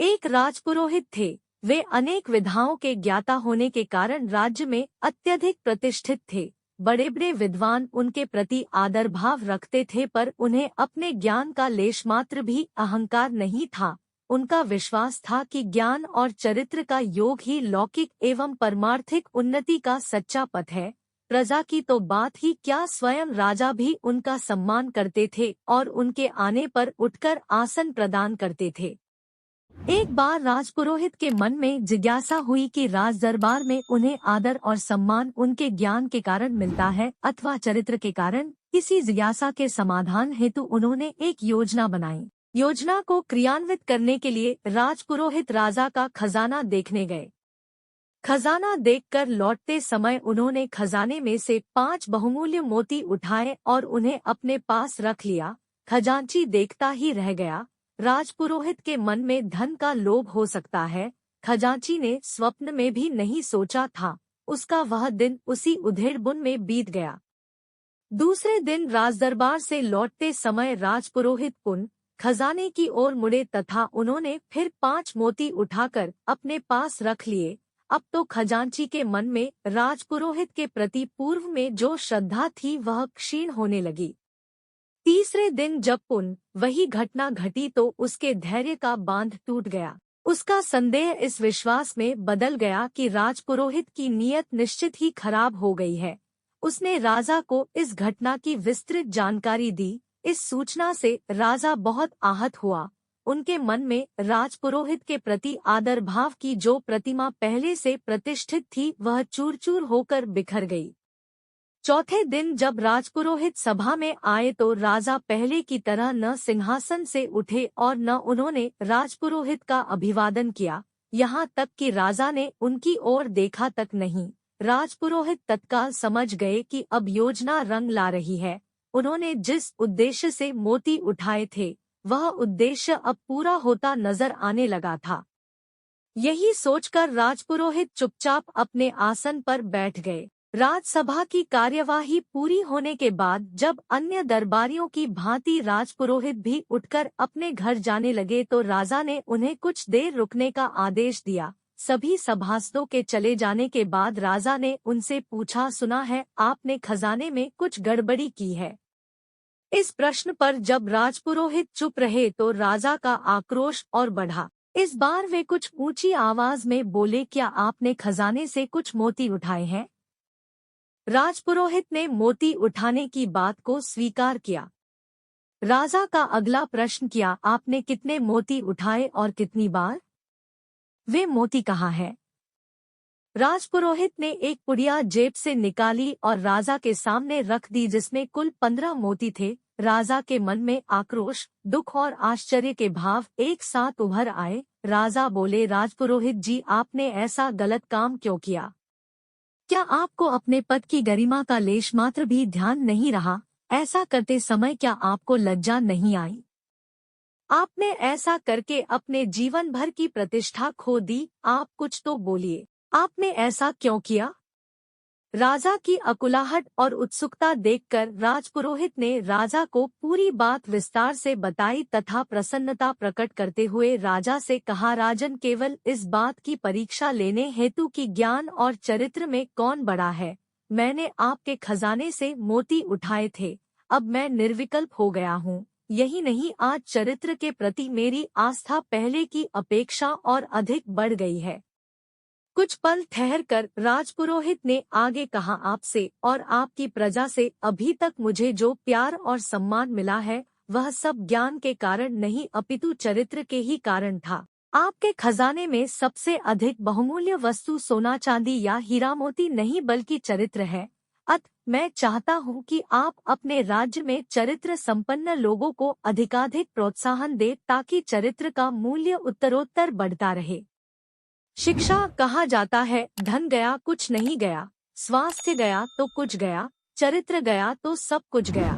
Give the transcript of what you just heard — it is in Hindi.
एक राजपुरोहित थे। वे अनेक विधाओं के ज्ञाता होने के कारण राज्य में अत्यधिक प्रतिष्ठित थे। बड़े बड़े विद्वान उनके प्रति आदर भाव रखते थे, पर उन्हें अपने ज्ञान का लेशमात्र भी अहंकार नहीं था। उनका विश्वास था कि ज्ञान और चरित्र का योग ही लौकिक एवं परमार्थिक उन्नति का सच्चा पथ है। प्रजा की तो बात ही क्या, स्वयं राजा भी उनका सम्मान करते थे और उनके आने पर उठकर आसन प्रदान करते थे। एक बार राजपुरोहित के मन में जिज्ञासा हुई कि राज दरबार में उन्हें आदर और सम्मान उनके ज्ञान के कारण मिलता है अथवा चरित्र के कारण। इसी जिज्ञासा के समाधान हेतु उन्होंने एक योजना बनाई। योजना को क्रियान्वित करने के लिए राजपुरोहित राजा का खजाना देखने गए। खजाना देखकर लौटते समय उन्होंने खजाने में से 5 बहुमूल्य मोती उठाए और उन्हें अपने पास रख लिया। खजांची देखता ही रह गया। राजपुरोहित के मन में धन का लोभ हो सकता है, खजांची ने स्वप्न में भी नहीं सोचा था। उसका वह दिन उसी उधेड़-बुन में बीत गया। दूसरे दिन राजदरबार से लौटते समय राजपुरोहित पुन खजाने की ओर मुड़े तथा उन्होंने फिर 5 मोती उठाकर अपने पास रख लिए। अब तो खजांची के मन में राजपुरोहित के प्रति पूर्व में जो श्रद्धा थी वह क्षीण होने लगी। तीसरे दिन जब पुन वही घटना घटी तो उसके धैर्य का बांध टूट गया। उसका संदेह इस विश्वास में बदल गया कि राजपुरोहित की नीयत निश्चित ही खराब हो गई है। उसने राजा को इस घटना की विस्तृत जानकारी दी। इस सूचना से राजा बहुत आहत हुआ। उनके मन में राजपुरोहित के प्रति आदर भाव की जो प्रतिमा पहले से प्रतिष्ठित थी वह चूर-चूर होकर बिखर गई। चौथे दिन जब राजपुरोहित सभा में आए तो राजा पहले की तरह न सिंहासन से उठे और न उन्होंने राजपुरोहित का अभिवादन किया। यहाँ तक कि राजा ने उनकी ओर देखा तक नहीं। राजपुरोहित तत्काल समझ गए कि अब योजना रंग ला रही है। उन्होंने जिस उद्देश्य से मोती उठाए थे वह उद्देश्य अब पूरा होता नजर आने लगा था। यही सोचकर राजपुरोहित चुपचाप अपने आसन पर बैठ गए। राजसभा की कार्यवाही पूरी होने के बाद जब अन्य दरबारियों की भांति राजपुरोहित भी उठकर अपने घर जाने लगे तो राजा ने उन्हें कुछ देर रुकने का आदेश दिया। सभी सभासदों के चले जाने के बाद राजा ने उनसे पूछा, सुना है आपने खजाने में कुछ गड़बड़ी की है? इस प्रश्न पर जब राजपुरोहित चुप रहे तो राजा का आक्रोश और बढ़ा। इस बार वे कुछ ऊंची आवाज में बोले, क्या आपने खजाने से कुछ मोती उठाए हैं? राजपुरोहित ने मोती उठाने की बात को स्वीकार किया। राजा का अगला प्रश्न किया, आपने कितने मोती उठाए और कितनी बार? वे मोती कहाँ है? राजपुरोहित ने एक पुड़िया जेब से निकाली और राजा के सामने रख दी जिसमें कुल 15 मोती थे। राजा के मन में आक्रोश, दुख और आश्चर्य के भाव एक साथ उभर आए। राजा बोले, राजपुरोहित जी, आपने ऐसा गलत काम क्यों किया? क्या आपको अपने पद की गरिमा का लेश मात्र भी ध्यान नहीं रहा? ऐसा करते समय क्या आपको लज्जा नहीं आई? आपने ऐसा करके अपने जीवन भर की प्रतिष्ठा खो दी। आप कुछ तो बोलिए, आपने ऐसा क्यों किया? राजा की अकुलाहट और उत्सुकता देखकर राजपुरोहित ने राजा को पूरी बात विस्तार से बताई तथा प्रसन्नता प्रकट करते हुए राजा से कहा, राजन, केवल इस बात की परीक्षा लेने हेतु कि ज्ञान और चरित्र में कौन बड़ा है, मैंने आपके खजाने से मोती उठाए थे। अब मैं निर्विकल्प हो गया हूँ। यही नहीं, आज चरित्र के प्रति मेरी आस्था पहले की अपेक्षा और अधिक बढ़ गई है। कुछ पल ठहरकर राजपुरोहित ने आगे कहा, आपसे और आपकी प्रजा से अभी तक मुझे जो प्यार और सम्मान मिला है वह सब ज्ञान के कारण नहीं अपितु चरित्र के ही कारण था। आपके खजाने में सबसे अधिक बहुमूल्य वस्तु सोना चांदी या हीरा मोती नहीं बल्कि चरित्र है। अतः मैं चाहता हूँ कि आप अपने राज्य में चरित्र संपन्न लोगों को अधिकाधिक प्रोत्साहन दे ताकि चरित्र का मूल्य उत्तरोत्तर बढ़ता रहे। शिक्षा कहा जाता है, धन गया कुछ नहीं गया, स्वास्थ्य गया तो कुछ गया, चरित्र गया तो सब कुछ गया।